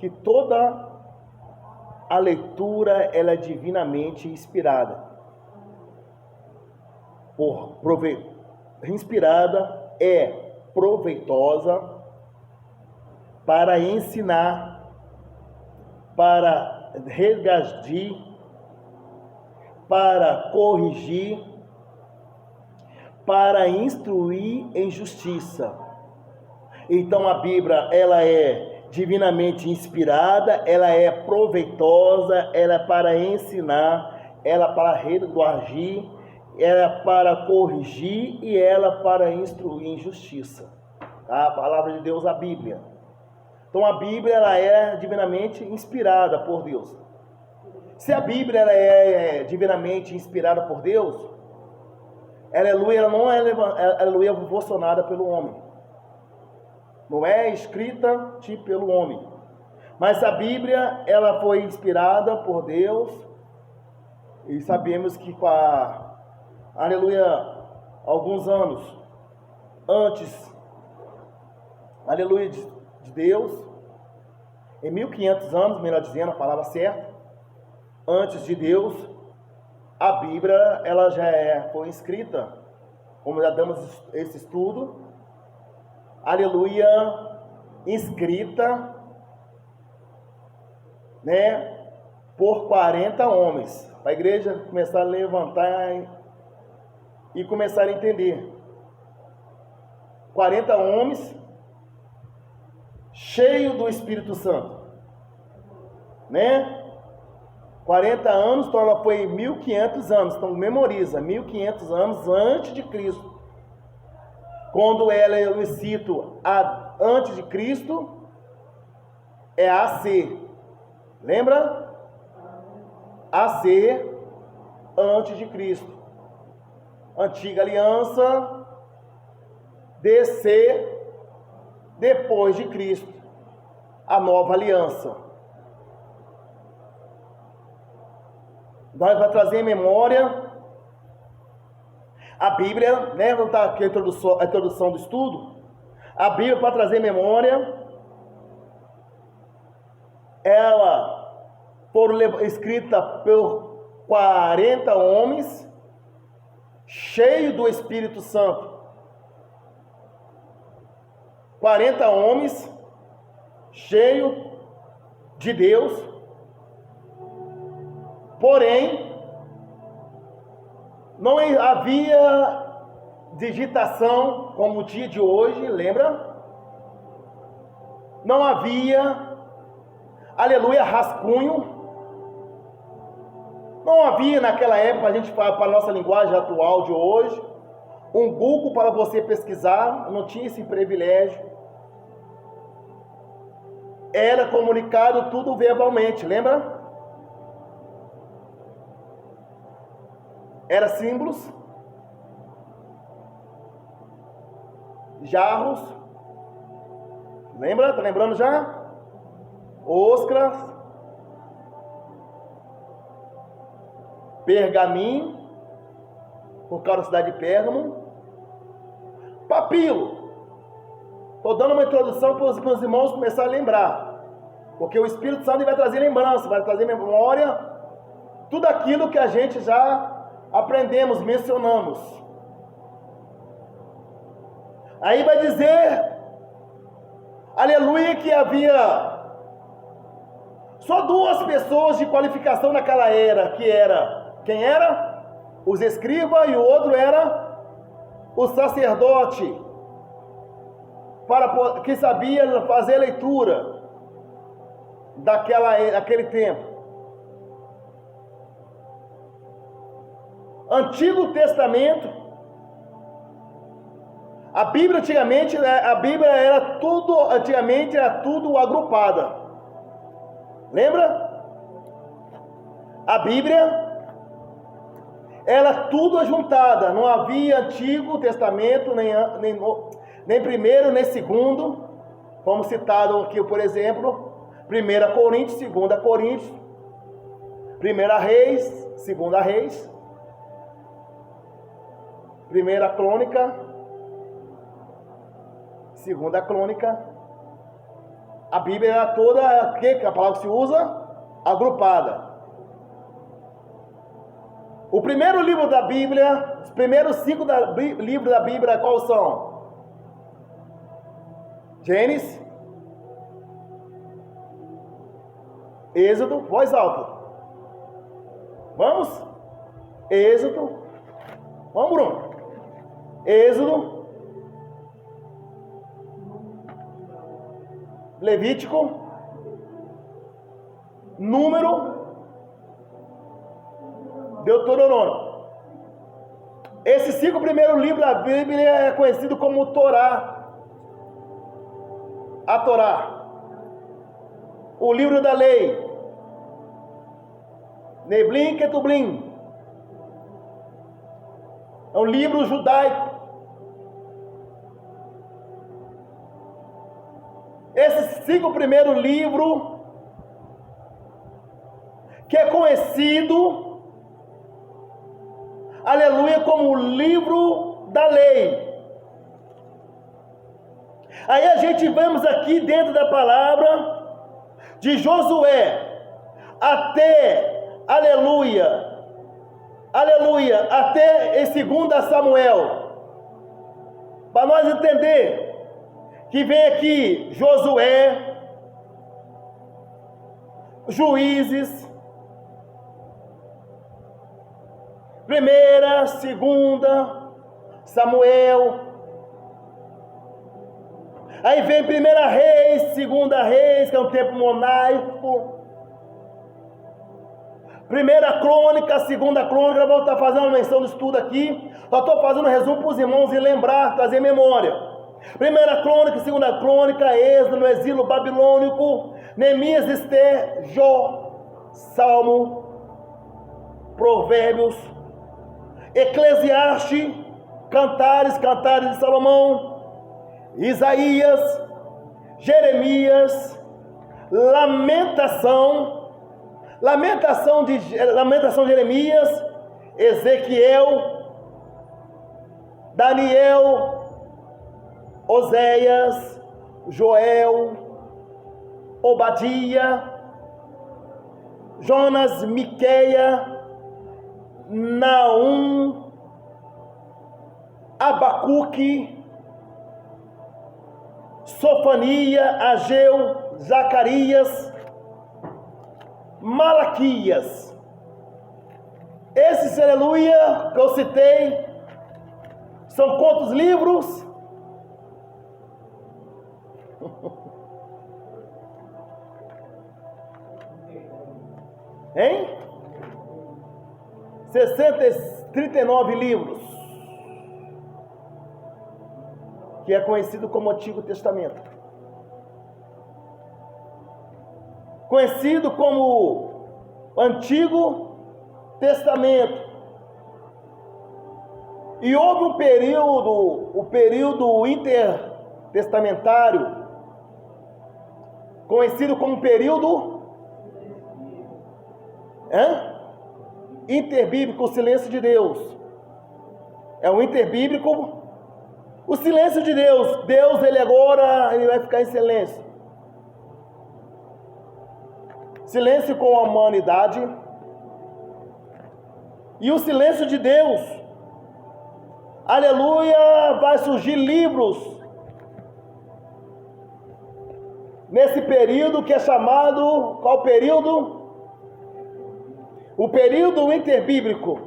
que toda a leitura ela é divinamente inspirada. Inspirada é proveitosa para ensinar, para redarguir, para corrigir, para instruir em justiça. Então a Bíblia ela é divinamente inspirada, ela é proveitosa, ela é para ensinar, ela é para redarguir, ela é para corrigir e ela é para instruir em justiça. Tá? A palavra de Deus, a Bíblia. Então a Bíblia ela é divinamente inspirada por Deus. Se a Bíblia ela é divinamente inspirada por Deus, ela não é aleluia proporcionada pelo homem. Não é escrita tipo pelo homem. Mas a Bíblia ela foi inspirada por Deus. E sabemos que com alguns anos antes, de Deus, em 1500 anos, melhor dizendo, a palavra certa, antes de Deus, a Bíblia ela já foi escrita, como já damos esse estudo, escrita, por 40 homens, para a igreja começar a levantar e começar a entender. 40 homens cheios do Espírito Santo, 40 anos, então ela foi 1500 anos, então memoriza, 1500 anos antes de Cristo. Quando eu cito antes de Cristo, é AC. Lembra? AC, antes de Cristo. Antiga aliança, DC, depois de Cristo. A nova aliança. Nós vamos trazer em memória a Bíblia, vamos estar aqui a introdução do estudo. A Bíblia, para trazer em memória, ela foi escrita por 40 homens, cheios do Espírito Santo. 40 homens, cheios de Deus. Porém, não havia digitação como o dia de hoje, lembra? Não havia, rascunho. Não havia naquela época, a gente fala para a nossa linguagem atual de hoje, um Google para você pesquisar, não tinha esse privilégio. Era comunicado tudo verbalmente, lembra? Era símbolos, jarros, lembra? Tá lembrando já? Oscras, pergaminho, por causa da cidade de Pérgamo, papiro. Estou dando uma introdução para os irmãos começarem a lembrar, porque o Espírito Santo vai trazer lembrança, vai trazer memória, tudo aquilo que a gente já aprendemos, mencionamos. Aí vai dizer, aleluia, que havia só duas pessoas de qualificação naquela era, que era, quem era? Os escribas, e o outro era o sacerdote, que sabia fazer a leitura daquele tempo. Antigo Testamento, a Bíblia antigamente, era tudo agrupada. Lembra? A Bíblia era tudo ajuntada, não havia Antigo Testamento, nem primeiro, nem segundo, como citado aqui, por exemplo, 1 Coríntios, 2 Coríntios, 1 Reis, 2 Reis, 1 Crônica, 2 Crônica, A Bíblia era toda, que a palavra que se usa? Agrupada. O primeiro livro da Bíblia, os primeiros 5 livros da Bíblia, quais são? Gênesis, Êxodo, voz alta. Vamos? Êxodo. Vamos, Bruno. Êxodo. Levítico. Número. Deuteronômio. Esses 5 primeiros livros da Bíblia é conhecido como Torá. A Torá. O livro da lei. Neblim Ketublim. É um livro judaico. Esses 5 primeiros livros, que é conhecido, aleluia, como o livro da lei. Aí a gente vamos aqui dentro da palavra de Josué até, aleluia, até em 2 Samuel, para nós entender que vem aqui Josué, Juízes, 1ª, 2ª, Samuel, aí vem 1ª Reis, 2ª Reis, que é um tempo monárquico, 1ª Crônica, 2ª Crônica. Eu vou estar fazendo uma menção do estudo aqui, só estou fazendo um resumo para os irmãos e lembrar, trazer memória. 1ª Crônica, 2ª Crônica, Êxodo, no exílio babilônico, Neemias, Ester, Jó, Salmo, Provérbios, Eclesiastes, Cantares de Salomão, Isaías, Jeremias, Lamentação de Jeremias, Ezequiel, Daniel, Oséias, Joel, Obadia, Jonas, Miqueia, Naum, Abacuque, Sofania, Ageu, Zacarias, Malaquias. Esses, aleluia, que eu citei, são quantos livros? Hein? 39 livros, que é conhecido como Antigo Testamento, conhecido como Antigo Testamento. E houve um período, o período intertestamentário, conhecido como período interbíblico, o silêncio de Deus. É o interbíblico, o silêncio de Deus. Deus, ele vai ficar em silêncio. Silêncio com a humanidade. E o silêncio de Deus, aleluia, vai surgir livros nesse período que é chamado, qual período? O período interbíblico.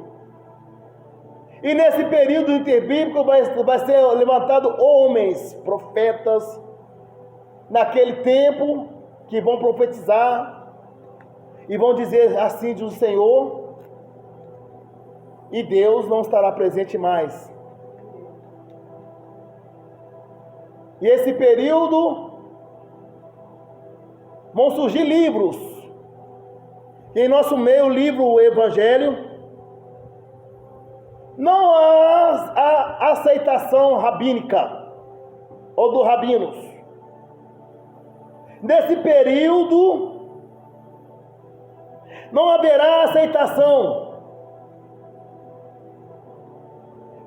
E nesse período interbíblico vai ser levantado homens, profetas, naquele tempo, que vão profetizar e vão dizer assim diz o Senhor, e Deus não estará presente mais. E esse período vão surgir livros. Em nosso meio, o livro o Evangelho, não há aceitação rabínica ou do rabinos. Nesse período não haverá aceitação.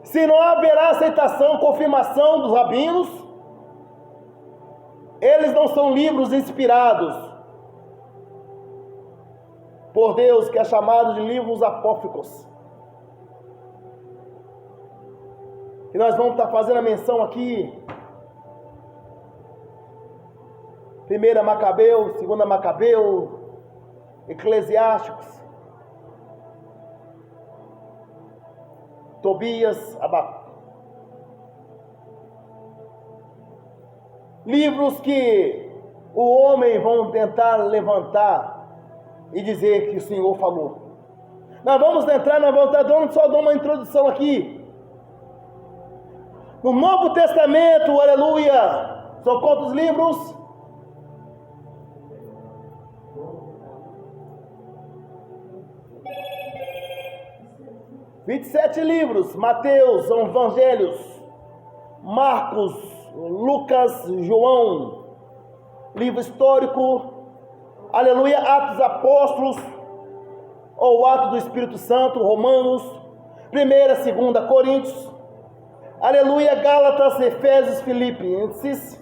Se não haverá aceitação, confirmação dos rabinos, Eles não são livros inspirados por Deus, que é chamado de livros apócrifos. E nós vamos estar fazendo a menção aqui. 1 Macabeu, 2 Macabeu, Eclesiásticos, Tobias, Abacuque. Livros que o homem vão tentar levantar e dizer que o Senhor falou. Nós vamos entrar, nós vamos estar só dando uma introdução aqui. No Novo Testamento, aleluia, são quantos livros? 27 livros. Mateus, são evangelhos, Marcos, Lucas, João, livro histórico, aleluia, Atos Apóstolos, ou Atos do Espírito Santo, Romanos, 1ª, 2ª Coríntios, aleluia, Gálatas, Efésios, Filipenses,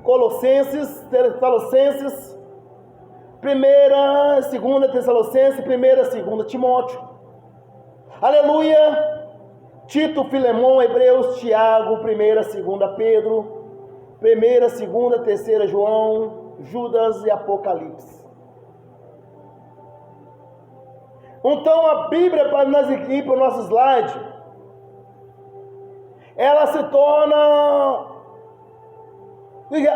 Colossenses, 1ª, 2ª Tessalonicenses, 1ª, 2ª Timóteo, aleluia, Tito, Filemão, Hebreus, Tiago, 1ª, 2ª Pedro, 1ª, 2ª, 3ª João, Judas e Apocalipse. Então a Bíblia, para nós ir para o nosso slide, ela se torna,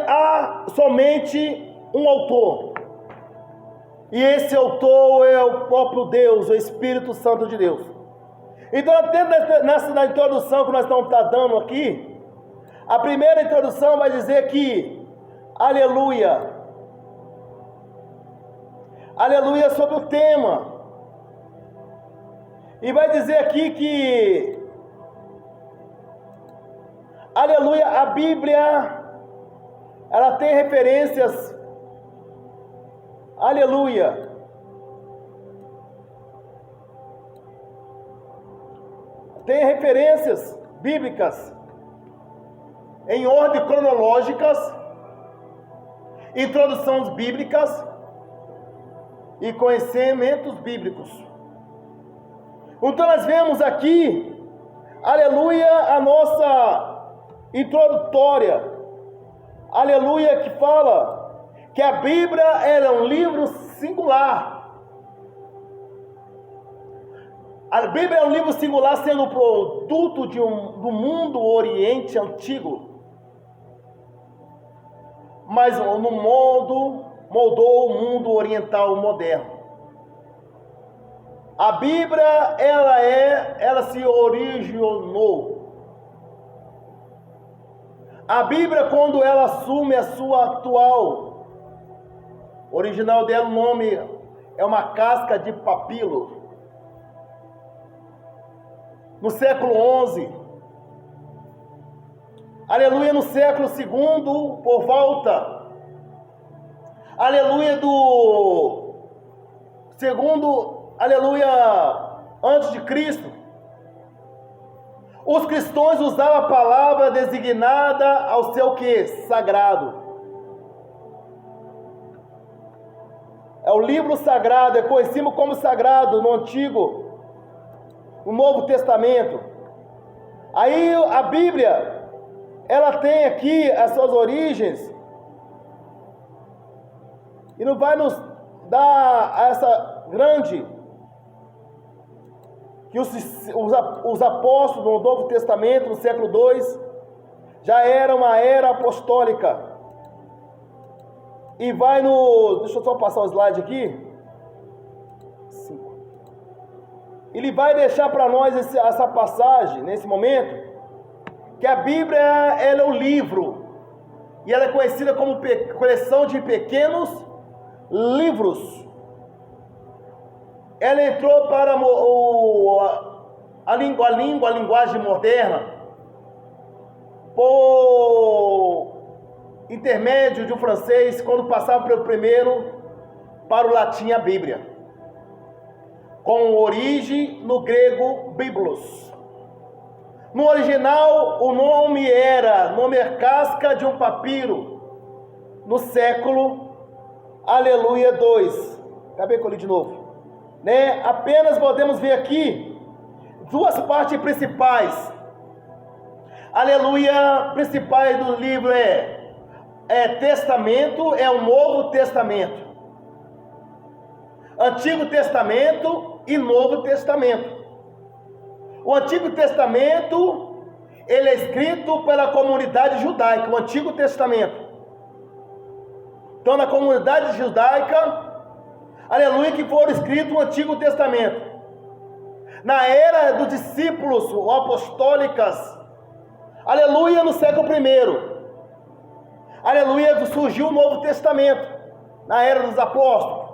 há somente um autor, e esse autor é o próprio Deus, o Espírito Santo de Deus. Então, na introdução que nós estamos dando aqui, a primeira introdução vai dizer que, aleluia, aleluia, sobre o tema, e vai dizer aqui que, aleluia, a Bíblia, ela tem referências, aleluia, tem referências bíblicas em ordem cronológicas, introduções bíblicas e conhecimentos bíblicos. Então nós vemos aqui, aleluia, a nossa introdutória, aleluia, que fala que a Bíblia é um livro singular. A Bíblia é um livro singular, sendo produto do mundo Oriente Antigo, mas no moldou o mundo oriental moderno. A Bíblia, ela se originou. A Bíblia, quando ela assume a sua atual, original dela, o nome é uma casca de papiro. No século XI, aleluia, no século II, por volta, aleluia, do segundo, aleluia, antes de Cristo, os cristãos usavam a palavra designada ao seu que? Sagrado. É o livro sagrado, é conhecido como sagrado no Antigo, no Novo Testamento. Aí a Bíblia, ela tem aqui as suas origens, e não vai nos dar essa grande, que os apóstolos no Novo Testamento, no século II, já era uma era apostólica. E vai no, deixa eu só passar o slide aqui. Ele vai deixar para nós essa passagem, nesse momento, que a Bíblia, ela é um livro, e ela é conhecida como coleção de pequenos livros. Ela entrou para a linguagem moderna, por intermédio de um francês, quando passava pelo primeiro para o latim a Bíblia, com origem no grego biblos. No original, o nome era casca de um papiro, no século, aleluia, 2. Acabei com ele de novo. Né? Apenas podemos ver aqui duas partes principais. Aleluia, principais do livro Testamento, é o Novo Testamento. Antigo Testamento e Novo Testamento. O Antigo Testamento, ele é escrito pela comunidade judaica, o Antigo Testamento. Então, na comunidade judaica, aleluia, que foram escritos o Antigo Testamento. Na era dos discípulos apostólicas, aleluia, no século I, aleluia, surgiu o Novo Testamento, na era dos apóstolos,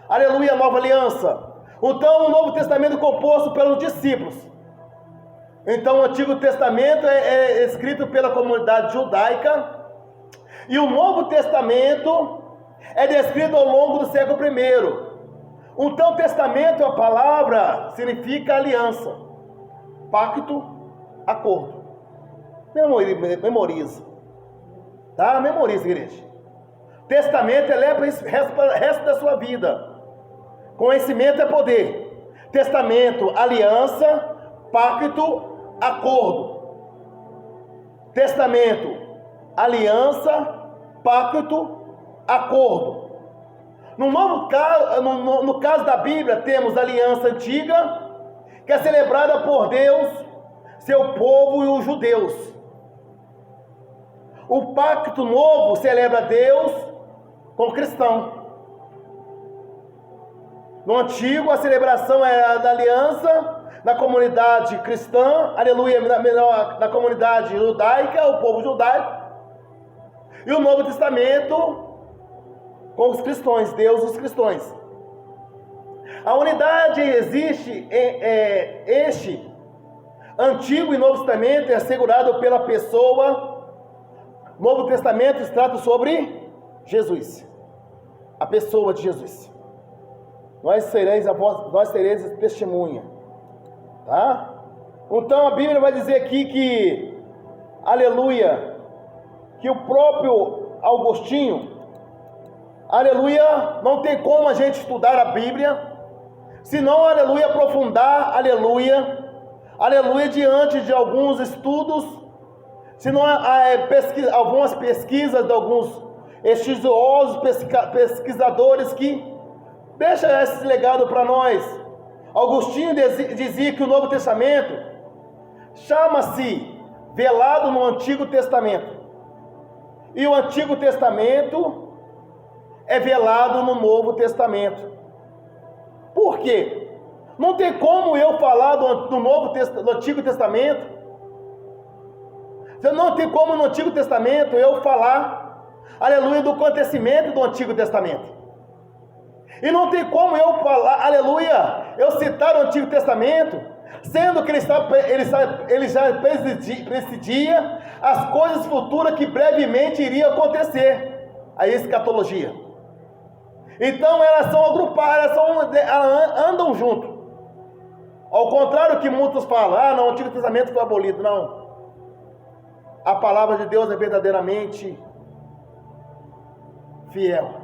aleluia, a nova aliança. Então, o Novo Testamento é composto pelos discípulos. Então, o Antigo Testamento é escrito pela comunidade judaica, e o Novo Testamento é descrito ao longo do século I. Então, testamento, a palavra, significa aliança, pacto, acordo. Memoriza. Tá? Memoriza, igreja. Testamento eleva o resto da sua vida. Conhecimento é poder. Testamento, aliança, pacto, acordo. Testamento, aliança, pacto, acordo. No caso da Bíblia, temos a aliança antiga, que é celebrada por Deus, seu povo e os judeus. O pacto novo celebra Deus com o cristão. No antigo, a celebração era da aliança na comunidade cristã, aleluia, na comunidade judaica, o povo judaico. E o Novo Testamento com os cristãos, Deus e os cristãos. A unidade existe este Antigo e Novo Testamento é assegurado pela pessoa. Novo Testamento trata sobre Jesus, a pessoa de Jesus. Nós sereis testemunha, tá? Então a Bíblia vai dizer aqui que, aleluia, que o próprio Agostinho, aleluia, não tem como a gente estudar a Bíblia, senão, aleluia, aprofundar, aleluia, diante de alguns estudos, senão algumas pesquisas de alguns estudiosos, pesquisadores que deixam esse legado para nós. Agostinho dizia que o Novo Testamento chama-se velado no Antigo Testamento, e o Antigo Testamento é velado no Novo Testamento. Por quê? Não tem como eu falar do Antigo Testamento. Não tem como no Antigo Testamento eu falar, aleluia, do acontecimento do Antigo Testamento. E não tem como eu falar, aleluia, eu citar o Antigo Testamento, sendo que ele já presidia as coisas futuras que brevemente iriam acontecer, a escatologia. Então elas são agrupadas, elas andam junto. Ao contrário que muitos falam, não, o Antigo Testamento foi abolido. Não. A palavra de Deus é verdadeiramente fiel.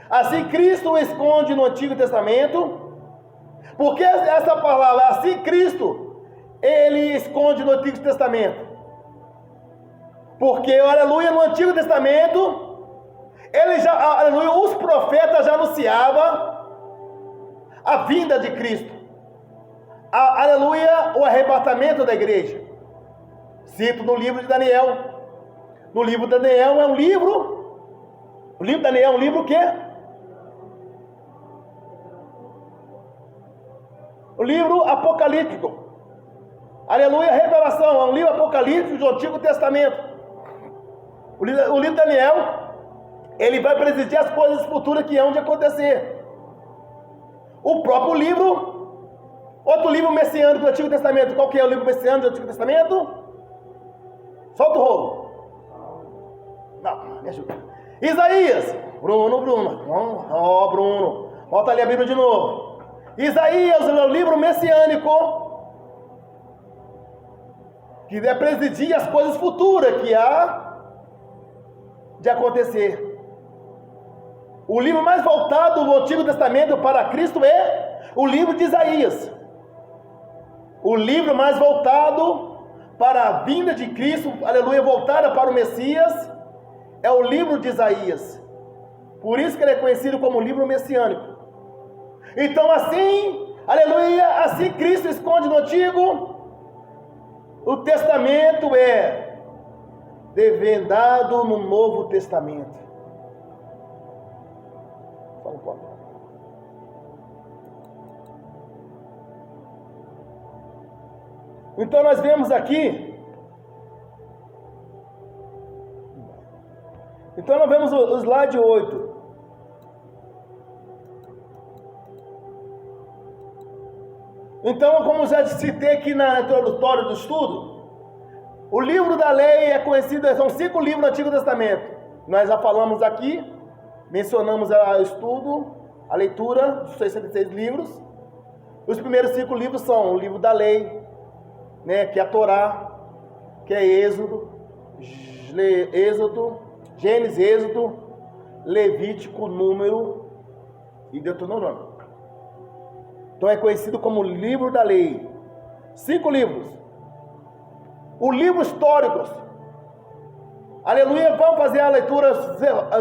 Assim Cristo esconde no Antigo Testamento, porque essa palavra, assim Cristo, ele esconde no Antigo Testamento. Porque, aleluia, no Antigo Testamento, aleluia, os profetas já anunciavam a vinda de Cristo. Aleluia, o arrebatamento da igreja. Cito no livro de Daniel. No livro de Daniel é um livro. O livro de Daniel é um livro o quê? O livro apocalíptico. Aleluia, revelação. É um livro apocalíptico do Antigo Testamento. O livro de Daniel, ele vai presidir as coisas futuras que hão de acontecer. O próprio livro, outro livro messiânico do Antigo Testamento. Qual que é o livro messiânico do Antigo Testamento? Solta o rolo. Não, me ajuda. Isaías. Bruno. Bruno. Volta ali a Bíblia de novo. Isaías, o livro messiânico, que vai presidir as coisas futuras que há de acontecer. O livro mais voltado do Antigo Testamento para Cristo é o livro de Isaías. O livro mais voltado para a vinda de Cristo, aleluia, voltada para o Messias, é o livro de Isaías. Por isso que ele é conhecido como livro messiânico. Então assim, aleluia, assim Cristo esconde no Antigo, o Testamento é desvendado no Novo Testamento. Fala um pouco. Então nós vemos aqui, então nós vemos o slide 8. Então, como já citei aqui na introdutória do estudo, o livro da lei é conhecido, são 5 livros do Antigo Testamento. Nós já falamos aqui, mencionamos o estudo, a leitura dos 66 livros. Os primeiros 5 livros são o livro da lei, né, que é a Torá, que é Êxodo, Gênesis, Êxodo, Levítico, Número e Deuteronômio. Então é conhecido como livro da lei. 5 livros. O livro históricos. Aleluia, vamos fazer a leitura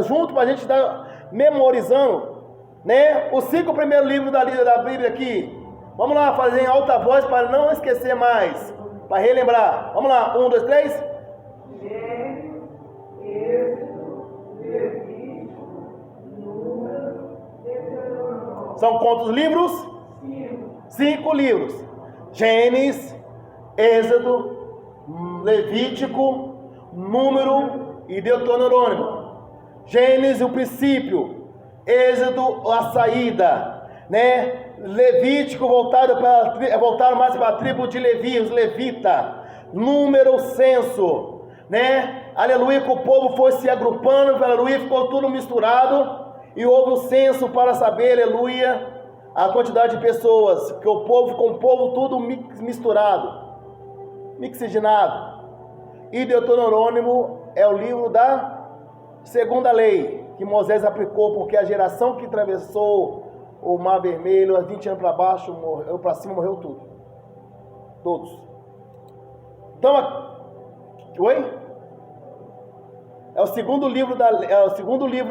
junto para a gente estar memorizando, né? Os 5 primeiros livros da Bíblia aqui. Vamos lá, fazer em alta voz para não esquecer mais, para relembrar. Vamos lá, 1, 2, 3. Gênesis, Êxodo, Levítico, Número, Deuteronômio. São quantos livros? 5 livros. Gênesis, Êxodo, Levítico, Número e Deuteronômio. Gênesis, o princípio. Êxodo, a saída, né? Levítico voltado mais para a tribo de Levi, os levita. Número, censo, né? Aleluia, que o povo foi se agrupando, aleluia, ficou tudo misturado e houve o censo para saber, aleluia, a quantidade de pessoas, que o povo com o povo tudo misturado, mixigenado. E Deuteronômio é o livro da segunda lei que Moisés aplicou, porque a geração que atravessou o Mar Vermelho, há 20 anos para baixo, morreu para cima, morreu tudo. Todos. Então, oi? É o segundo livro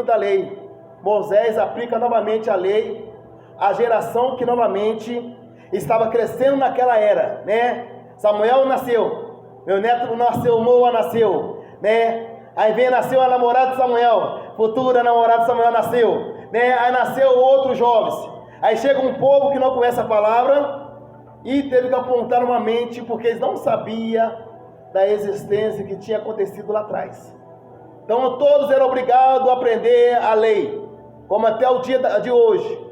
da lei. Moisés aplica novamente a lei à geração que novamente estava crescendo naquela era, né? Samuel nasceu, meu neto nasceu, Noa nasceu, né? Aí nasceu a namorada de Samuel, futura namorada de Samuel nasceu, né? Aí nasceu outros jovens. Aí chega um povo que não conhece a palavra e teve que apontar novamente, porque eles não sabiam da existência que tinha acontecido lá atrás. Então todos eram obrigados a aprender a lei, como até o dia de hoje.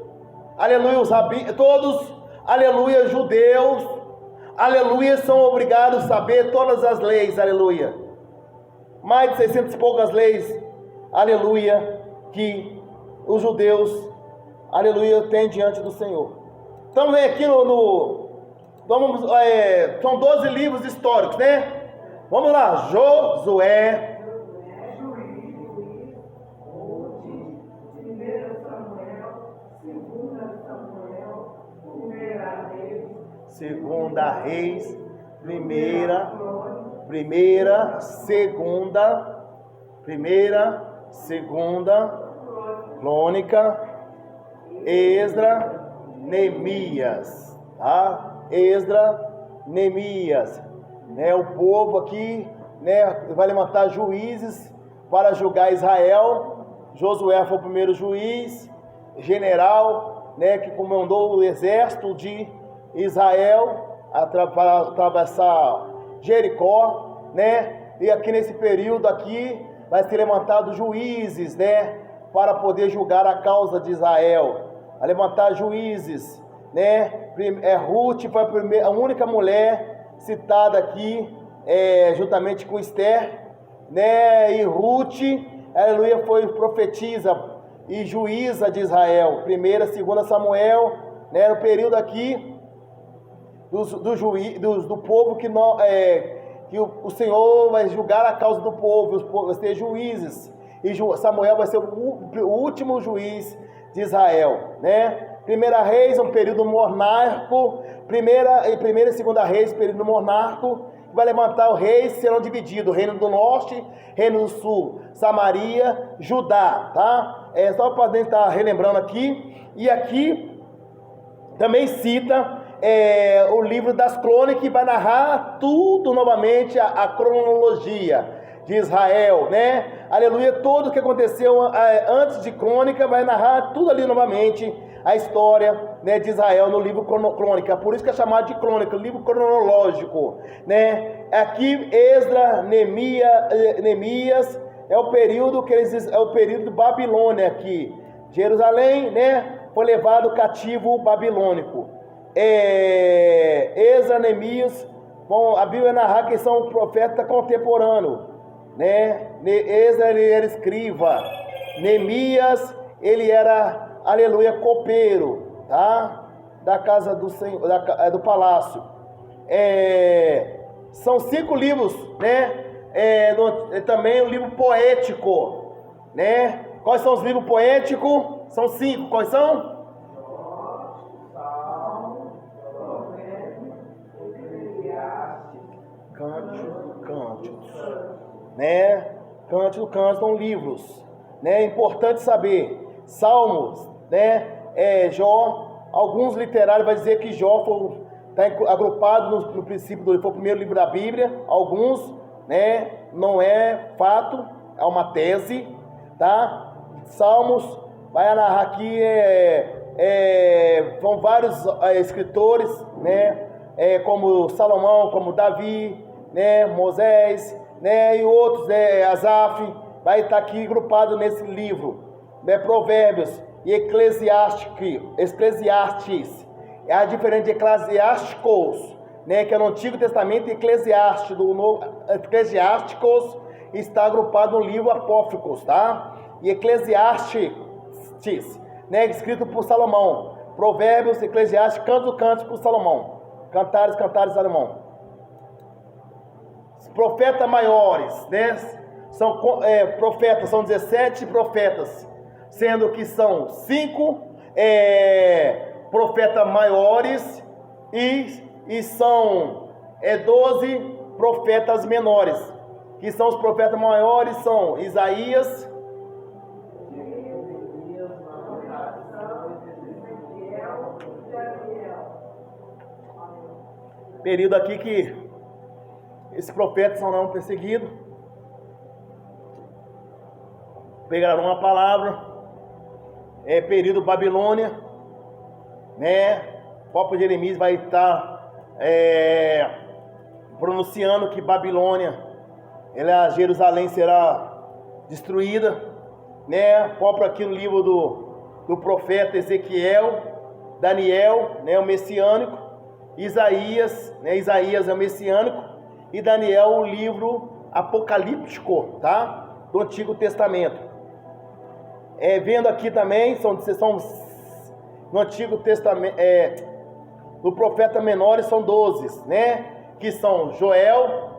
Aleluia, os rabinos, todos, aleluia, judeus, aleluia, são obrigados a saber todas as leis, aleluia. Mais de 600 e poucas leis, aleluia, que os judeus, aleluia, têm diante do Senhor. Então vem aqui são 12 livros históricos, né? Vamos lá, Josué, Segunda Reis, primeira, segunda, Crônica, Esdra, Neemias, tá? Esdra, Neemias, né? O povo aqui, né, vai levantar juízes para julgar Israel. Josué foi o primeiro juiz, general, né, que comandou o exército de Israel para atravessar Jericó, né? E aqui nesse período aqui vai ser levantado juízes, né, para poder julgar a causa de Israel. A levantar juízes, né? Ruth foi a única mulher citada aqui, juntamente com Esther, né? E Ruth, aleluia, foi profetisa e juíza de Israel. 1ª e 2ª Samuel, né? No período aqui do povo que o Senhor vai julgar a causa do povo, vai ter juízes. e Samuel vai ser o último juiz de Israel, né? Primeira Reis é um período monárquico, primeira e segunda Reis, período monárquico, vai levantar os reis, serão divididos, reino do norte, reino do sul, Samaria, Judá, tá? É só para a gente estar relembrando aqui, e aqui também cita o livro das crônicas, que vai narrar tudo novamente, a cronologia de Israel, né? Aleluia, tudo que aconteceu antes de crônica, vai narrar tudo ali novamente, a história, né, de Israel no livro crônica, por isso que é chamado de crônica, livro cronológico, né? Aqui Esdras, Neemias, é o período que é o período de Babilônia aqui. Jerusalém, né, foi levado cativo babilônico. Esdras, Neemias, bom, a Bíblia narra que são profetas contemporâneos, né? Esdras, ele era escriba, Neemias, ele era, aleluia, copeiro, tá? Da casa do Senhor, do palácio. São 5 livros, né? Também um livro poético, né? Quais são os livros poéticos? São 5. Quais são? Cânticos, né? Cânticos são livros, né? É importante saber. Salmos, né? Jó, alguns literários vão dizer que Jó está agrupado no princípio foi o primeiro livro da Bíblia, alguns, né? Não é fato, é uma tese, tá? Salmos vai narrar aqui, vão vários escritores, né? Como Salomão, como Davi, né? Moisés, né? E outros, né? Asaf, vai estar aqui agrupado nesse livro, né? Provérbios e Eclesiastes, é a diferença de Eclesiásticos, né? Que é no Antigo Testamento, e Eclesiastes, do Novo, Eclesiásticos está agrupado no livro Apócrifos, tá? E Eclesiastes, né? Escrito por Salomão. Provérbios, Eclesiastes, Cantos por Salomão. Cantares, Salomão. Os profetas maiores, né? São profetas, são 17 profetas, sendo que são 5 profetas maiores e são 12 profetas menores. Que são os profetas maiores, são Isaías, período aqui que esses profetas são não perseguidos, pegaram uma palavra, período Babilônia, né? O próprio Jeremias vai estar pronunciando que Babilônia, Jerusalém será destruída, né? O próprio aqui no livro do profeta Ezequiel, Daniel, né? O messiânico, Isaías, né? Isaías é o messiânico, e Daniel o livro apocalíptico, tá? Do Antigo Testamento. Vendo aqui também, são no Antigo Testamento, no profeta menores são 12, né? Que são Joel,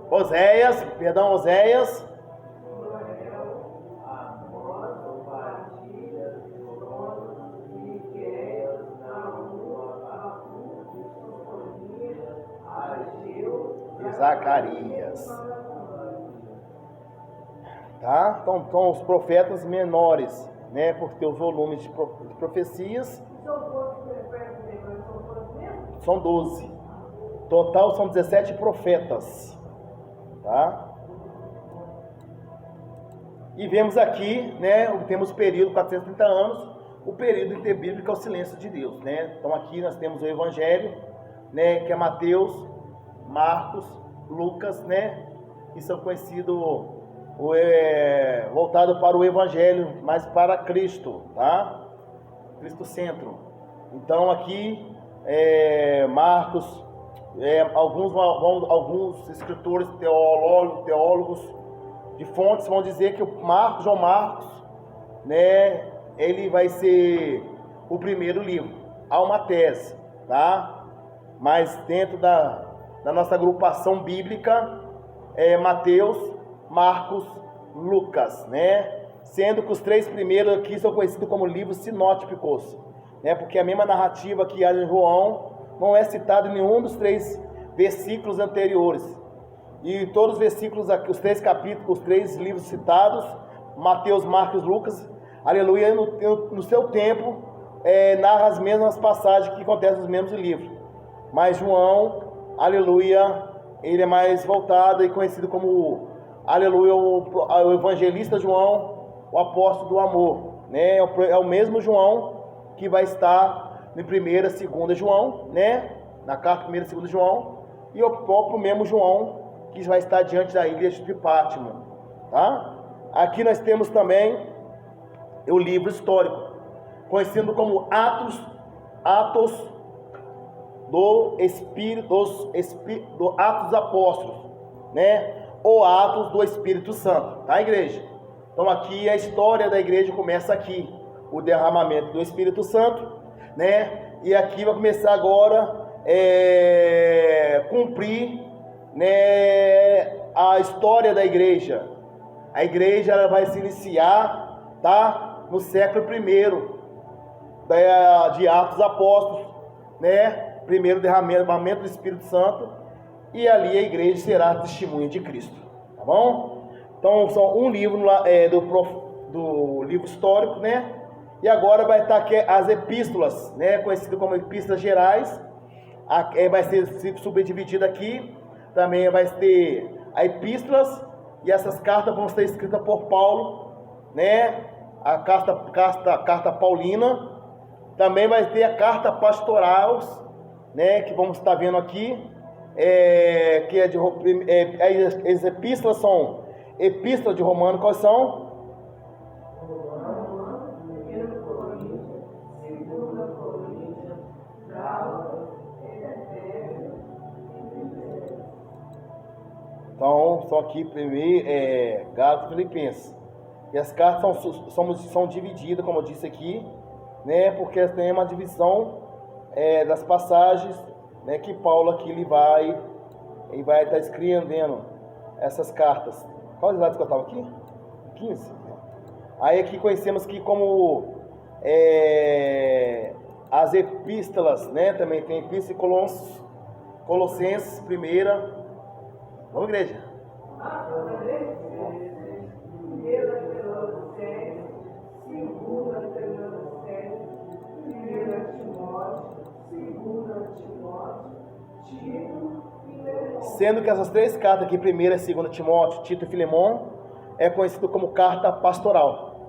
Oséias, Zacarias, tá? Então são os profetas menores, né? Por ter os volumes de profecias. São 12. Total são 17 profetas, tá? E vemos aqui, né? Temos o período 430 anos, o período interbíblico é o silêncio de Deus, né? Então aqui nós temos o Evangelho, né? Que é Mateus, Marcos, Lucas, né? Que são conhecidos voltado para o Evangelho, mas para Cristo, tá? Cristo centro. Então aqui Marcos, alguns escritores teólogos de fontes vão dizer que João Marcos, né? Ele vai ser o primeiro livro. Há uma tese, tá? Mas dentro da nossa agrupação bíblica, Mateus, Marcos Lucas, né? Sendo que os 3 primeiros aqui são conhecidos como livros sinóticos, né? Porque a mesma narrativa que há em João não é citada em nenhum dos 3 versículos anteriores. E todos os versículos aqui, os 3 capítulos, os 3 livros citados, Mateus, Marcos, Lucas, aleluia, no seu tempo, narra as mesmas passagens que acontecem nos mesmos livros. Mas João, aleluia, ele é mais voltado e conhecido como, aleluia, o evangelista João, o apóstolo do amor, né? É o mesmo João que vai estar em 1ª e 2ª João, né? Na carta 1ª e 2ª João, e o próprio mesmo João que vai estar diante da ilha de Pátimo, tá? Aqui nós temos também o livro histórico, conhecido como Atos do Atos Apóstolos, né? Ou Atos do Espírito Santo, tá, igreja? Então aqui a história da igreja começa aqui, o derramamento do Espírito Santo, né? E aqui vai começar agora cumprir, né, a história da igreja. A igreja ela vai se iniciar, tá? No século I de Atos Apóstolos, né? Primeiro derramamento do Espírito Santo, e ali a igreja será testemunha de Cristo, tá bom? Então são um livro do livro histórico, né? E agora vai estar aqui as epístolas, né? Conhecido como epístolas gerais. Vai ser subdividido aqui. Também vai ter as epístolas, e essas cartas vão ser escritas por Paulo, né? A carta paulina. Também vai ter a carta pastoral, né? Que vamos estar vendo aqui, que as epístolas são epístola de Romano. Quais são? Então, são aqui primeiro, Gálatas e Filipenses. E as cartas são divididas, como eu disse aqui, né? Porque tem uma divisão das passagens, né? Que Paulo aqui ele vai estar escrevendo essas cartas. Qual slide que eu estava aqui? 15. Aí aqui conhecemos que como as epístolas, né? Também tem epístola de Colossenses, primeira. Vamos, igreja. Sendo que essas 3 cartas aqui, 1ª e 2ª Timóteo, Tito e Filemon, é conhecido como carta pastoral.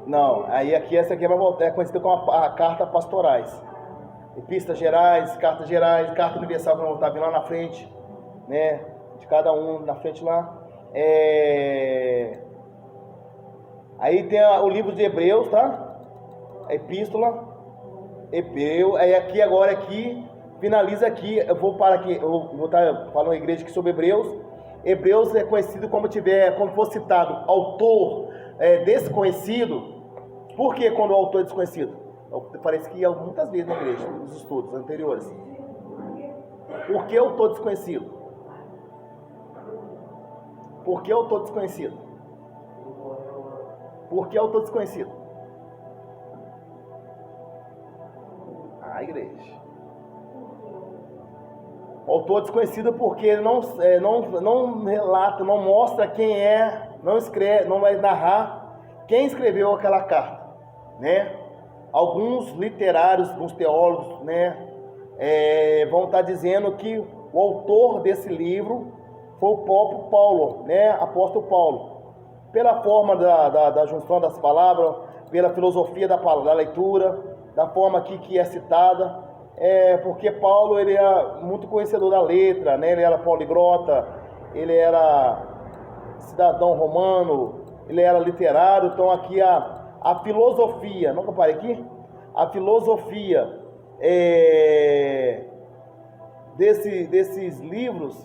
Não, aí aqui essa aqui é conhecida como a carta pastorais. Epístolas gerais, carta universal, que eu vou estar vendo lá na frente, né? De cada um na frente lá. Aí tem o livro de Hebreus, tá? A epístola, Hebreu. Aí aqui agora finaliza aqui. Eu vou estar falando a igreja aqui sobre Hebreus. Hebreus é conhecido como for citado autor desconhecido. Por que quando o autor é desconhecido? Parece que muitas vezes na igreja, nos estudos anteriores. Por que eu estou desconhecido? Por que eu estou desconhecido? Por que eu estou desconhecido? A igreja. O autor desconhecido porque ele não relata, não mostra quem não escreve, não vai narrar quem escreveu aquela carta, né? Alguns literários, alguns teólogos, né, vão estar dizendo que o autor desse livro foi o próprio Paulo, né, apóstolo Paulo, pela forma da junção das palavras, pela filosofia da leitura, da forma aqui que é citada, porque Paulo ele era muito conhecedor da letra, né, ele era poliglota, ele era cidadão romano, ele era literário. Então aqui a filosofia, não comparei aqui? A filosofia desses livros,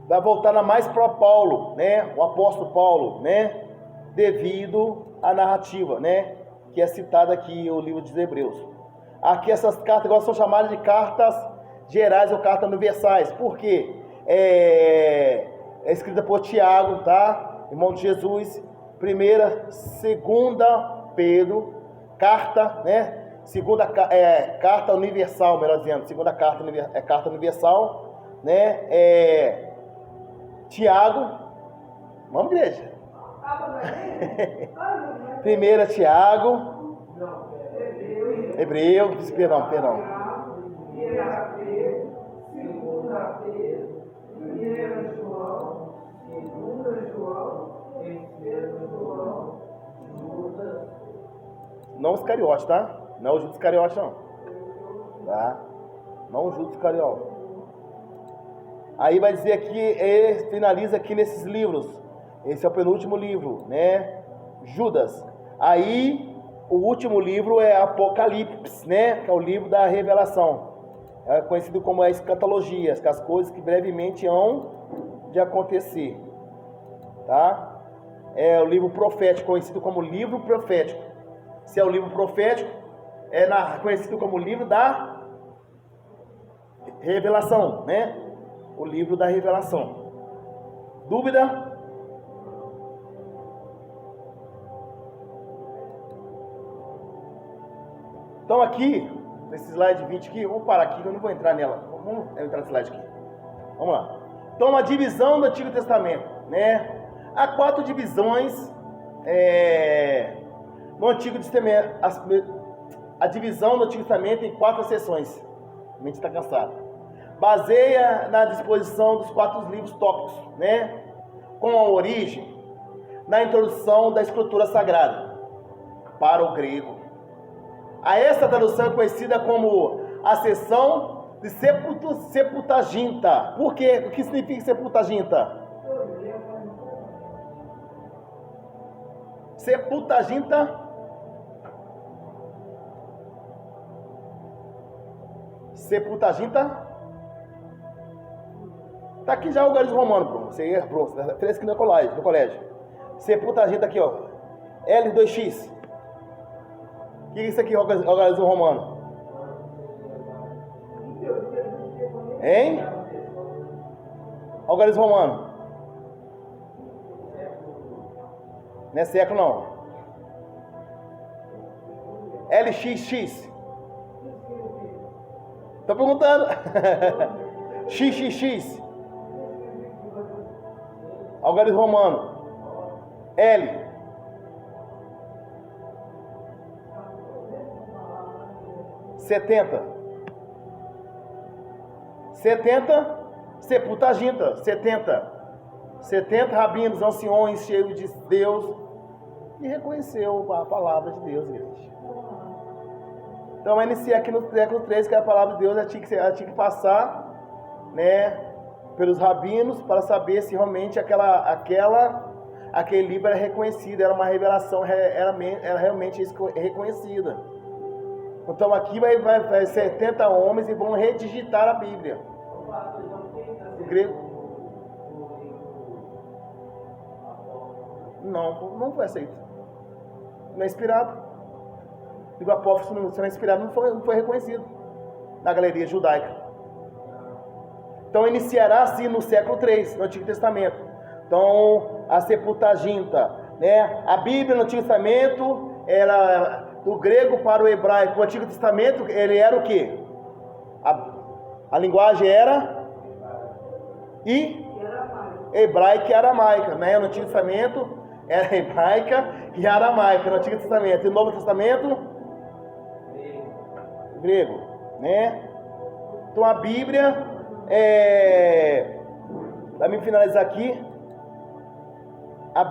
vai voltar mais para Paulo, né? O apóstolo Paulo, né? Devido à narrativa, né? Que é citada aqui o livro de Hebreus. Aqui essas cartas agora são chamadas de cartas gerais ou cartas universais. Por quê? É escrita por Tiago, tá? Irmão de Jesus. Primeira, segunda Pedro, carta, né? Segunda carta universal, melhor dizendo. Segunda carta carta universal, né? Tiago. Vamos, igreja. Primeira Tiago. Hebreu, perdão. Primeira Pedro, segunda Pedro, primeira João, segunda João, terceira João, Judas. Não os Iscariote, tá? Não o Judas Iscariote, não. Tá? Não o Judas Iscariote. Aí vai dizer aqui, finaliza aqui nesses livros. Esse é o penúltimo livro, né? Judas. Aí, o último livro é Apocalipse, né? Que é o livro da revelação. É conhecido como a escatologia, as coisas que brevemente hão de acontecer. Tá? É o livro profético, conhecido como livro profético. Se é o livro profético, conhecido como livro da revelação, né? O livro da revelação. Dúvida? Então aqui, nesse slide 20 aqui, vamos parar aqui, eu não vou entrar nela. Vamos entrar nesse slide aqui. Vamos lá. Então a divisão do Antigo Testamento, né? Há 4 divisões no Antigo Testamento. A divisão do Antigo Testamento em 4 seções. A mente está cansada. Baseia na disposição dos 4 livros tópicos, né? Com a origem na introdução da Escritura Sagrada para o grego. A essa tradução é conhecida como a seção de Septuaginta. Por quê? O que significa Septuaginta? Septuaginta. Septuaginta. Tá aqui já o algarismo romano, Bruno. Você fez aqui no colégio. Septuaginta aqui, ó. L2X. O que é isso aqui, algarismo romano? Hein? Algarismo romano. Não é século, não. LXX. Tô perguntando. XXX. Algarismo romano. L. setenta, Septuaginta, 70 rabinos, anciões, cheios de Deus, e reconheceu a palavra de Deus, igreja. Então vai iniciar aqui no século 3, que a palavra de Deus tinha que passar, né, pelos rabinos, para saber se realmente aquele livro era reconhecido, era uma revelação, era realmente reconhecida. Então aqui vai 70 homens e vão redigitar a Bíblia. O grego? Não foi aceito. Não é inspirado. O livro apócrifo, se não é inspirado, não foi reconhecido na galeria judaica. Então iniciará assim no século 3, no Antigo Testamento. Então a Septuaginta, né? A Bíblia no Antigo Testamento era do grego para o hebraico. O Antigo Testamento, ele era o quê? A linguagem era hebraica e aramaica, né? No Antigo Testamento era hebraica e aramaica, no Antigo Testamento. E no Novo Testamento, grego, né? Então a Bíblia, para me finalizar aqui, a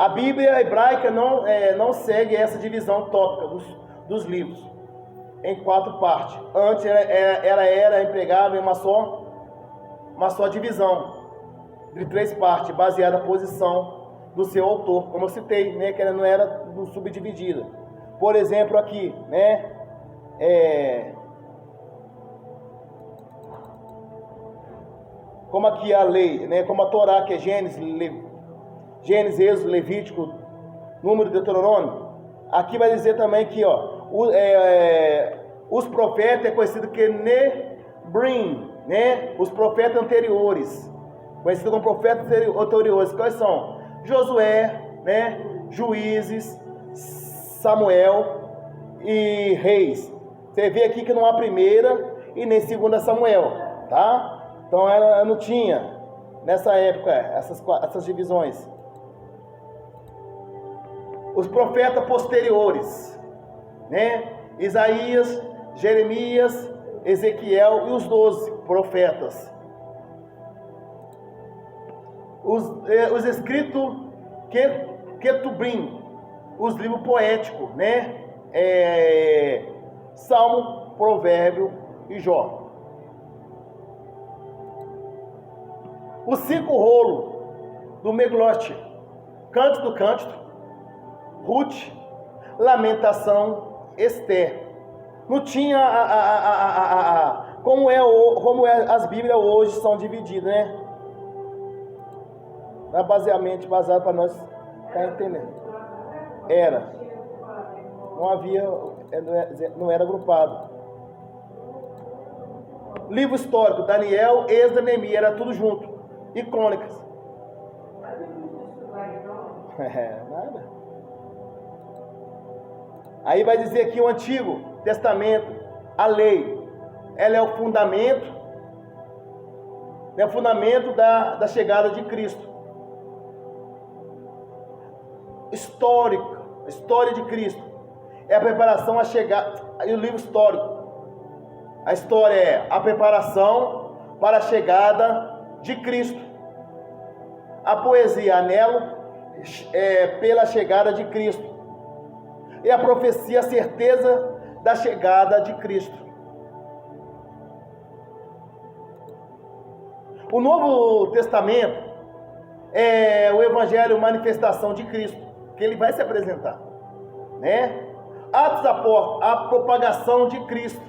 Bíblia hebraica não segue essa divisão tópica dos livros em 4 partes. Antes era empregada em uma só divisão de 3 partes, baseada na posição do seu autor, como eu citei, né, que ela não era subdividida. Por exemplo, aqui, né, como aqui a lei, né, como a Torá, que é Gênesis, Êxodo, Levítico, Número, Deuteronômio. Aqui vai dizer também que, ó, Os profetas é conhecido que Nebrim, né? Os profetas anteriores, conhecido como profetas anteriores, quais são? Josué, né? Juízes, Samuel e Reis. Você vê aqui que não há primeira e nem segunda Samuel, tá? Então ela não tinha nessa época essas divisões. Os profetas posteriores, né? Isaías, Jeremias, Ezequiel e os 12 profetas. Os escritos Ketubim, os livros poéticos, né? Salmo, Provérbio e Jó. Os 5 rolos do Meglote, Cântico do Cântico, Ruth, Lamentação, Esther. Não tinha como as Bíblias hoje são divididas, né? Baseado para nós estar entendendo. Era. Não havia, não era agrupado. Livro histórico, Daniel, Esdras, Neemias, era tudo junto. E crônicas. Nada. Aí vai dizer aqui o Antigo Testamento, a lei, ela é o fundamento, da chegada de Cristo. História de Cristo, é a preparação a chegar, e o livro histórico, a história é a preparação para a chegada de Cristo. A poesia, anelo pela chegada de Cristo. E a profecia, a certeza da chegada de Cristo. O Novo Testamento é o Evangelho, manifestação de Cristo, que ele vai se apresentar, né? Atos dos Apóstolos, a propagação de Cristo.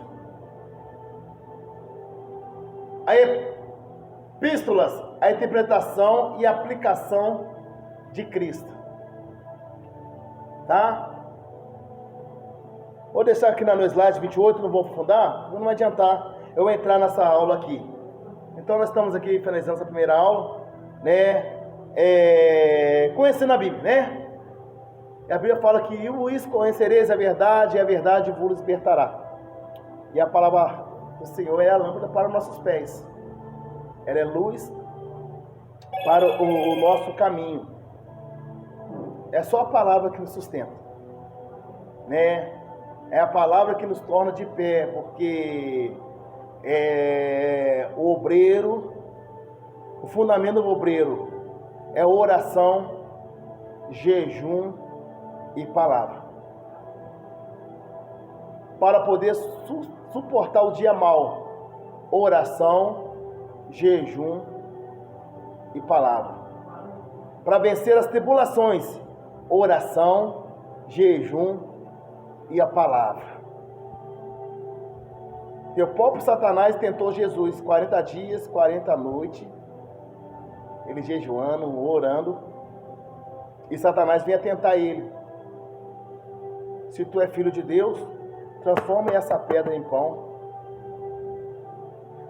A epístolas, a interpretação e aplicação de Cristo. Tá? Vou deixar aqui no slide 28, não vou aprofundar, não vai adiantar eu vou entrar nessa aula aqui. Então nós estamos aqui finalizando essa primeira aula, né? Conhecendo a Bíblia, né? A Bíblia fala que isso conhecereis a verdade e a verdade vos libertará. E a palavra do Senhor é a lâmpada para os nossos pés. Ela é luz para o nosso caminho. É só a palavra que nos sustenta, né? É a palavra que nos torna de pé, porque o obreiro, o fundamento do obreiro é oração, jejum e palavra. Para poder suportar o dia mau, oração, jejum e palavra. Para vencer as tribulações, oração, jejum e a palavra. E o próprio Satanás tentou Jesus 40 dias, 40 noites, ele jejuando, orando, e Satanás vinha tentar ele. Se tu é filho de Deus, transforma essa pedra em pão.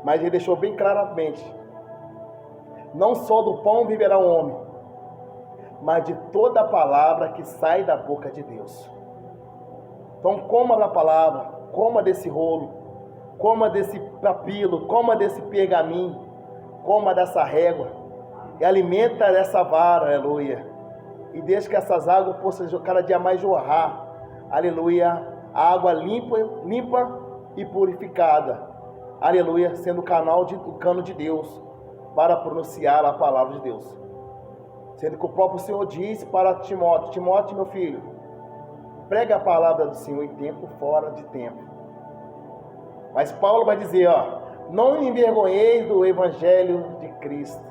Mas ele deixou bem claramente: não só do pão viverá o homem, mas de toda a palavra que sai da boca de Deus. Então coma da palavra, coma desse rolo, coma desse papilo, coma desse pergaminho, coma dessa régua, e alimenta dessa vara, aleluia. E deixe que essas águas possam cada dia mais jorrar, aleluia, a água limpa e purificada, aleluia, sendo o cano de Deus, para pronunciar a palavra de Deus. Sendo que o próprio Senhor diz para Timóteo: Timóteo, meu filho, prega a palavra do Senhor em tempo, fora de tempo. Mas Paulo vai dizer, não envergonheis do Evangelho de Cristo.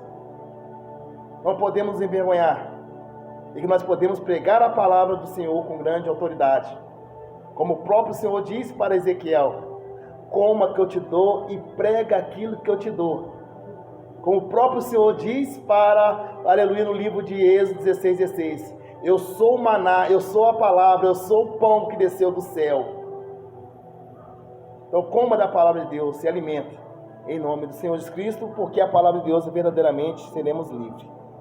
Não podemos nos envergonhar. E que nós podemos pregar a palavra do Senhor com grande autoridade. Como o próprio Senhor disse para Ezequiel: coma que eu te dou e prega aquilo que eu te dou. Como o próprio Senhor diz aleluia, no livro de Êxodo 16:16. Eu sou o maná, eu sou a palavra, eu sou o pão que desceu do céu. Então coma da palavra de Deus, se alimente, em nome do Senhor Jesus Cristo, porque a palavra de Deus verdadeiramente seremos livres.